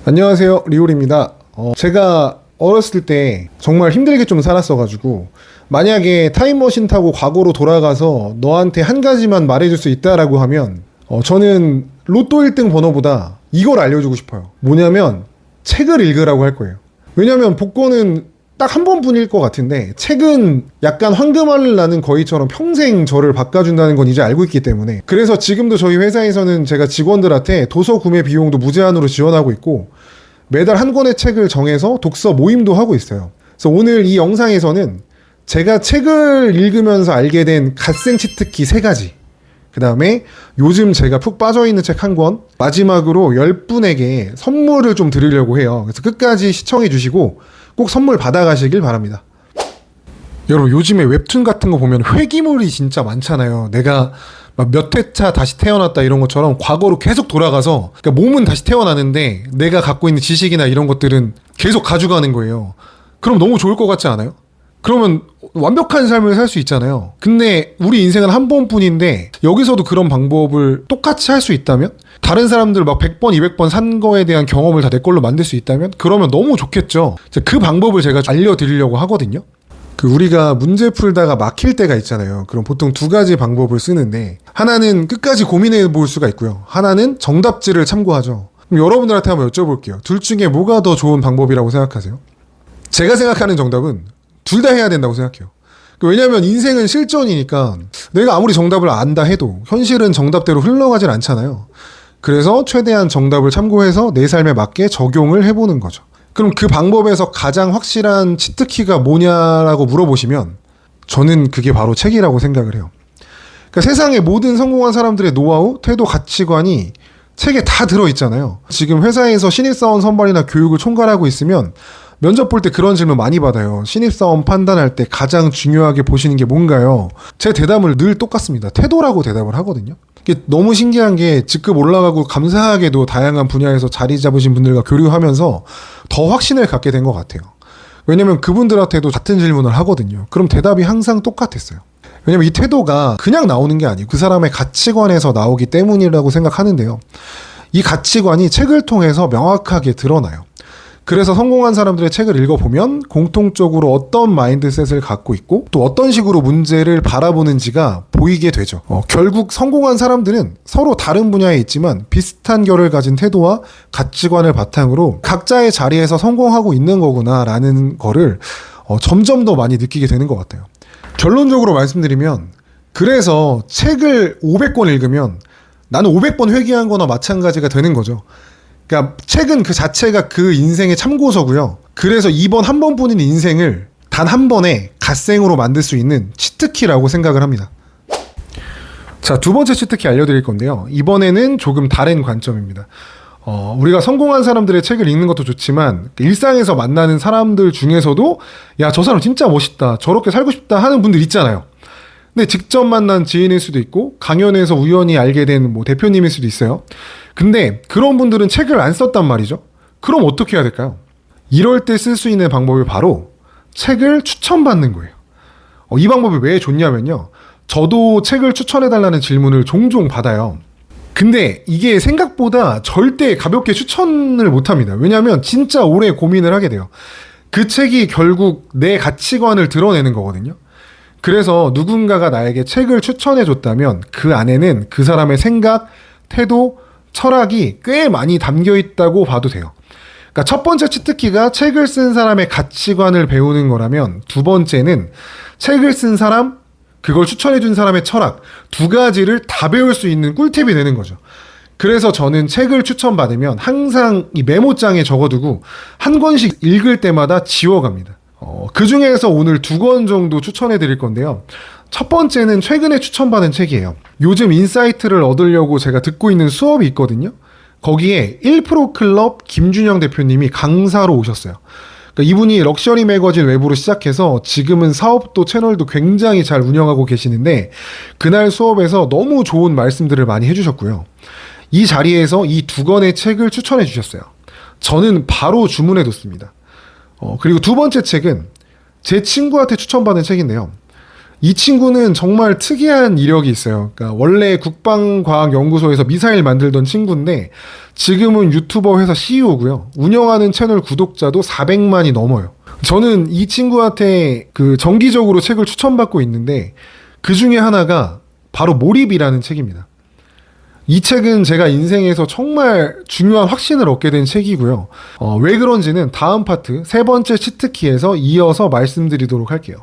안녕하세요, 리올입니다. 제가 어렸을 때 정말 힘들게 좀 살았어가지고 만약에 타임머신 타고 과거로 돌아가서 너한테 한 가지만 말해줄 수 있다라고 하면 저는 로또 1등 번호보다 이걸 알려주고 싶어요. 뭐냐면 책을 읽으라고 할 거예요. 왜냐면 복권은 딱 한 번뿐일 것 같은데 책은 약간 황금알을 나는 거위처럼 평생 저를 바꿔준다는 건 이제 알고 있기 때문에, 그래서 지금도 저희 회사에서는 제가 직원들한테 도서 구매 비용도 무제한으로 지원하고 있고 매달 한 권의 책을 정해서 독서 모임도 하고 있어요. 그래서 오늘 이 영상에서는 제가 책을 읽으면서 알게 된 갓생 치트키 3가지, 그 다음에 요즘 제가 푹 빠져있는 책 1권, 마지막으로 10분에게 선물을 좀 드리려고 해요. 그래서 끝까지 시청해 주시고 꼭 선물 받아가시길 바랍니다. 여러분, 요즘에 웹툰 같은 거 보면 회기물이 진짜 많잖아요. 내가 막 몇 회차 다시 태어났다 이런 것처럼 과거로 계속 돌아가서, 그러니까 몸은 다시 태어나는데 내가 갖고 있는 지식이나 이런 것들은 계속 가져가는 거예요. 그럼 너무 좋을 것 같지 않아요? 그러면 완벽한 삶을 살 수 있잖아요. 근데 우리 인생은 한 번뿐인데 여기서도 그런 방법을 똑같이 할 수 있다면, 다른 사람들 막 100번, 200번 산 거에 대한 경험을 다 내 걸로 만들 수 있다면 그러면 너무 좋겠죠. 그 방법을 제가 알려드리려고 하거든요. 우리가 문제 풀다가 막힐 때가 있잖아요. 그럼 보통 2가지 방법을 쓰는데, 하나는 끝까지 고민해 볼 수가 있고요. 하나는 정답지를 참고하죠. 그럼 여러분들한테 한번 여쭤볼게요. 둘 중에 뭐가 더 좋은 방법이라고 생각하세요? 제가 생각하는 정답은 둘 다 해야 된다고 생각해요. 왜냐면 인생은 실전이니까 내가 아무리 정답을 안다 해도 현실은 정답대로 흘러가질 않잖아요. 그래서 최대한 정답을 참고해서 내 삶에 맞게 적용을 해보는 거죠. 그럼 그 방법에서 가장 확실한 치트키가 뭐냐라고 물어보시면 저는 그게 바로 책이라고 생각을 해요. 그러니까 세상의 모든 성공한 사람들의 노하우, 태도, 가치관이 책에 다 들어있잖아요. 지금 회사에서 신입사원 선발이나 교육을 총괄하고 있으면 면접 볼 때 그런 질문 많이 받아요. 신입사원 판단할 때 가장 중요하게 보시는 게 뭔가요? 제 대답을 늘 똑같습니다. 태도라고 대답을 하거든요. 이게 너무 신기한 게 직급 올라가고 감사하게도 다양한 분야에서 자리 잡으신 분들과 교류하면서 더 확신을 갖게 된 것 같아요. 왜냐면 그분들한테도 같은 질문을 하거든요. 그럼 대답이 항상 똑같았어요. 왜냐면 이 태도가 그냥 나오는 게 아니고 그 사람의 가치관에서 나오기 때문이라고 생각하는데요. 이 가치관이 책을 통해서 명확하게 드러나요. 그래서 성공한 사람들의 책을 읽어보면 공통적으로 어떤 마인드셋을 갖고 있고 또 어떤 식으로 문제를 바라보는지가 보이게 되죠. 결국 성공한 사람들은 서로 다른 분야에 있지만 비슷한 결을 가진 태도와 가치관을 바탕으로 각자의 자리에서 성공하고 있는 거구나라는 거를 점점 더 많이 느끼게 되는 것 같아요. 결론적으로 말씀드리면, 그래서 책을 500권 읽으면 나는 500번 회귀한 거나 마찬가지가 되는 거죠. 그러니까 책은 그 자체가 그 인생의 참고서고요. 그래서 이번 한 번뿐인 인생을 단 한 번에 갓생으로 만들 수 있는 치트키라고 생각을 합니다. 자, 2번째 치트키 알려드릴 건데요. 이번에는 조금 다른 관점입니다. 우리가 성공한 사람들의 책을 읽는 것도 좋지만 일상에서 만나는 사람들 중에서도 야, 저 사람 진짜 멋있다, 저렇게 살고 싶다 하는 분들 있잖아요. 근데 직접 만난 지인일 수도 있고 강연에서 우연히 알게 된 대표님일 수도 있어요. 근데 그런 분들은 책을 안 썼단 말이죠. 그럼 어떻게 해야 될까요? 이럴 때 쓸 수 있는 방법이 바로 책을 추천받는 거예요. 이 방법이 왜 좋냐면요. 저도 책을 추천해달라는 질문을 종종 받아요. 근데 이게 생각보다 절대 가볍게 추천을 못합니다. 왜냐하면 진짜 오래 고민을 하게 돼요. 그 책이 결국 내 가치관을 드러내는 거거든요. 그래서 누군가가 나에게 책을 추천해줬다면 그 안에는 그 사람의 생각, 태도, 철학이 꽤 많이 담겨있다고 봐도 돼요. 그러니까 첫 번째 치트키가 책을 쓴 사람의 가치관을 배우는 거라면, 2번째는 책을 쓴 사람, 그걸 추천해준 사람의 철학, 2가지를 다 배울 수 있는 꿀팁이 되는 거죠. 그래서 저는 책을 추천받으면 항상 이 메모장에 적어두고 한 권씩 읽을 때마다 지워갑니다. 그 중에서 오늘 2권 정도 추천해 드릴 건데요. 첫 번째는 최근에 추천받은 책이에요. 요즘 인사이트를 얻으려고 제가 듣고 있는 수업이 있거든요. 거기에 1% 클럽 김준영 대표님이 강사로 오셨어요. 그러니까 이분이 럭셔리 매거진 외부로 시작해서 지금은 사업도 채널도 굉장히 잘 운영하고 계시는데, 그날 수업에서 너무 좋은 말씀들을 많이 해주셨고요. 이 자리에서 이 2권의 책을 추천해 주셨어요. 저는 바로 주문해 뒀습니다. 그리고 2번째 책은 제 친구한테 추천받은 책인데요. 이 친구는 정말 특이한 이력이 있어요. 그러니까 원래 국방과학연구소에서 미사일 만들던 친구인데 지금은 유튜버 회사 CEO고요. 운영하는 채널 구독자도 400만이 넘어요. 저는 이 친구한테 그 정기적으로 책을 추천받고 있는데 그 중에 하나가 바로 몰입이라는 책입니다. 이 책은 제가 인생에서 정말 중요한 확신을 얻게 된 책이고요. 왜 그런지는 다음 파트 세 번째 치트키에서 이어서 말씀드리도록 할게요.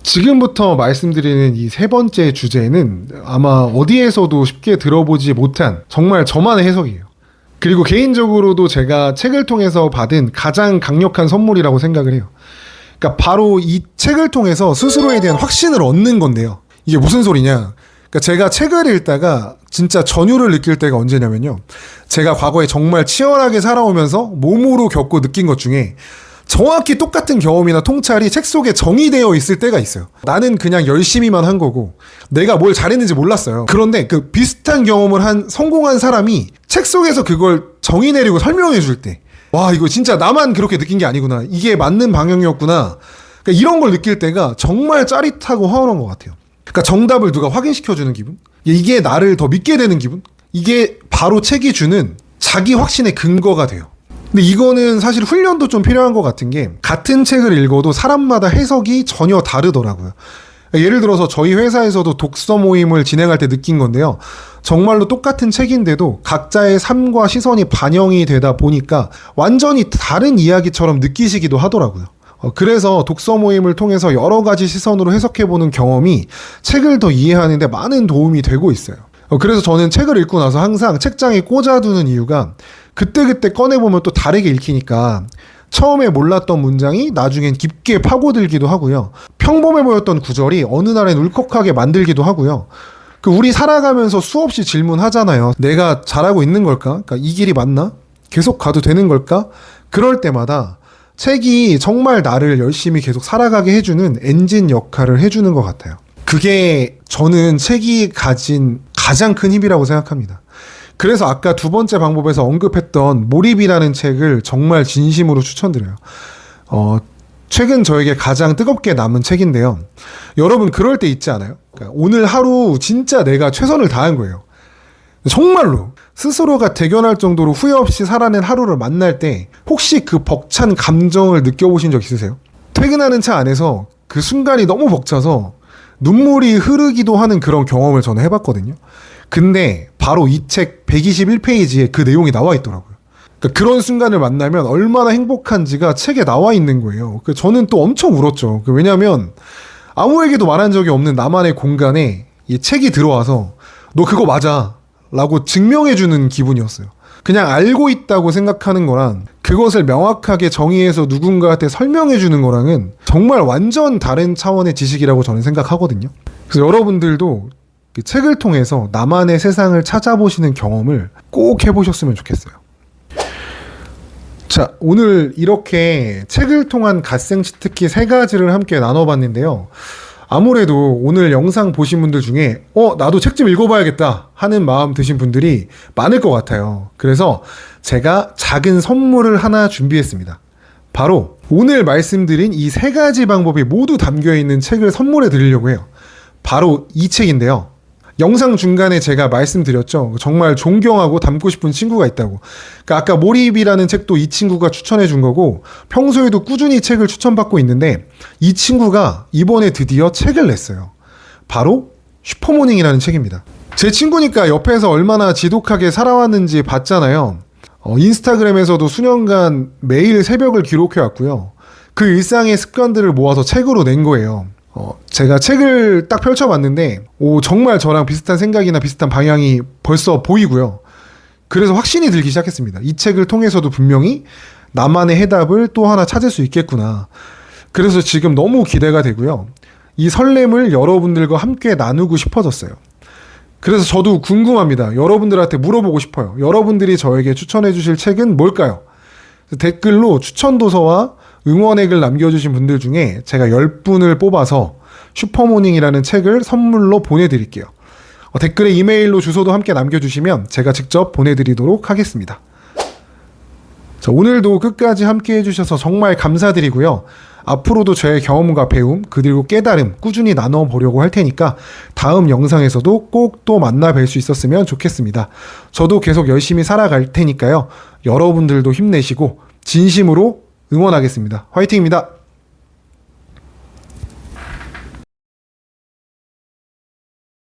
지금부터 말씀드리는 이 세 번째 주제는 아마 어디에서도 쉽게 들어보지 못한 정말 저만의 해석이에요. 그리고 개인적으로도 제가 책을 통해서 받은 가장 강력한 선물이라고 생각을 해요. 그러니까 바로 이 책을 통해서 스스로에 대한 확신을 얻는 건데요. 이게 무슨 소리냐? 그러니까 제가 책을 읽다가 진짜 전율을 느낄 때가 언제냐면요. 제가 과거에 정말 치열하게 살아오면서 몸으로 겪고 느낀 것 중에 정확히 똑같은 경험이나 통찰이 책 속에 정의되어 있을 때가 있어요. 나는 그냥 열심히만 한 거고 내가 뭘 잘했는지 몰랐어요. 그런데 그 비슷한 경험을 한 성공한 사람이 책 속에서 그걸 정의 내리고 설명해 줄 때, 와, 이거 진짜 나만 그렇게 느낀 게 아니구나, 이게 맞는 방향이었구나, 그러니까 이런 걸 느낄 때가 정말 짜릿하고 화원한 것 같아요. 그러니까 정답을 누가 확인시켜주는 기분, 이게 나를 더 믿게 되는 기분, 이게 바로 책이 주는 자기 확신의 근거가 돼요. 근데 이거는 사실 훈련도 좀 필요한 것 같은 게, 같은 책을 읽어도 사람마다 해석이 전혀 다르더라고요. 예를 들어서 저희 회사에서도 독서 모임을 진행할 때 느낀 건데요. 정말로 똑같은 책인데도 각자의 삶과 시선이 반영이 되다 보니까 완전히 다른 이야기처럼 느끼시기도 하더라고요. 그래서 독서 모임을 통해서 여러 가지 시선으로 해석해보는 경험이 책을 더 이해하는 데 많은 도움이 되고 있어요. 그래서 저는 책을 읽고 나서 항상 책장에 꽂아두는 이유가, 그때그때 꺼내보면 또 다르게 읽히니까 처음에 몰랐던 문장이 나중엔 깊게 파고들기도 하고요. 평범해 보였던 구절이 어느 날엔 울컥하게 만들기도 하고요. 우리 살아가면서 수없이 질문하잖아요. 내가 잘하고 있는 걸까? 그러니까 이 길이 맞나? 계속 가도 되는 걸까? 그럴 때마다 책이 정말 나를 열심히 계속 살아가게 해주는 엔진 역할을 해주는 것 같아요. 그게 저는 책이 가진 가장 큰 힘이라고 생각합니다. 그래서 아까 두 번째 방법에서 언급했던 몰입이라는 책을 정말 진심으로 추천드려요. 최근 저에게 가장 뜨겁게 남은 책인데요. 여러분 그럴 때 있지 않아요? 그러니까 오늘 하루 진짜 내가 최선을 다한 거예요. 정말로 스스로가 대견할 정도로 후회 없이 살아낸 하루를 만날 때 혹시 그 벅찬 감정을 느껴보신 적 있으세요? 퇴근하는 차 안에서 그 순간이 너무 벅차서 눈물이 흐르기도 하는 그런 경험을 저는 해봤거든요. 근데 바로 이 책 121페이지에 그 내용이 나와 있더라고요. 그러니까 그런 순간을 만나면 얼마나 행복한지가 책에 나와 있는 거예요. 저는 또 엄청 울었죠. 왜냐하면 아무에게도 말한 적이 없는 나만의 공간에 이 책이 들어와서 너 그거 맞아 라고 증명해주는 기분이었어요. 그냥 알고 있다고 생각하는 거랑 그것을 명확하게 정의해서 누군가한테 설명해주는 거랑은 정말 완전 다른 차원의 지식이라고 저는 생각하거든요. 그래서 여러분들도 그 책을 통해서 나만의 세상을 찾아보시는 경험을 꼭 해보셨으면 좋겠어요. 자, 오늘 이렇게 책을 통한 갓생 치트키 3가지를 함께 나눠봤는데요. 아무래도 오늘 영상 보신 분들 중에 나도 책 좀 읽어봐야겠다 하는 마음 드신 분들이 많을 것 같아요. 그래서 제가 작은 선물을 하나 준비했습니다. 바로 오늘 말씀드린 이 3가지 방법이 모두 담겨있는 책을 선물해 드리려고 해요. 바로 이 책인데요. 영상 중간에 제가 말씀드렸죠. 정말 존경하고 닮고 싶은 친구가 있다고. 그러니까 아까 몰입이라는 책도 이 친구가 추천해 준 거고 평소에도 꾸준히 책을 추천받고 있는데 이 친구가 이번에 드디어 책을 냈어요. 바로 슈퍼모닝이라는 책입니다. 제 친구니까 옆에서 얼마나 지독하게 살아왔는지 봤잖아요. 인스타그램에서도 수년간 매일 새벽을 기록해 왔고요. 그 일상의 습관들을 모아서 책으로 낸 거예요. 제가 책을 딱 펼쳐봤는데 정말 저랑 비슷한 생각이나 비슷한 방향이 벌써 보이고요. 그래서 확신이 들기 시작했습니다. 이 책을 통해서도 분명히 나만의 해답을 또 하나 찾을 수 있겠구나. 그래서 지금 너무 기대가 되고요. 이 설렘을 여러분들과 함께 나누고 싶어졌어요. 그래서 저도 궁금합니다. 여러분들한테 물어보고 싶어요. 여러분들이 저에게 추천해 주실 책은 뭘까요? 댓글로 추천 도서와 응원액을 남겨주신 분들 중에 제가 10분을 뽑아서 슈퍼모닝이라는 책을 선물로 보내드릴게요. 댓글에 이메일로 주소도 함께 남겨주시면 제가 직접 보내드리도록 하겠습니다. 자, 오늘도 끝까지 함께 해주셔서 정말 감사드리고요. 앞으로도 저의 경험과 배움 그리고 깨달음 꾸준히 나눠보려고 할 테니까 다음 영상에서도 꼭 또 만나 뵐 수 있었으면 좋겠습니다. 저도 계속 열심히 살아갈 테니까요. 여러분들도 힘내시고 진심으로 응원하겠습니다. 화이팅입니다.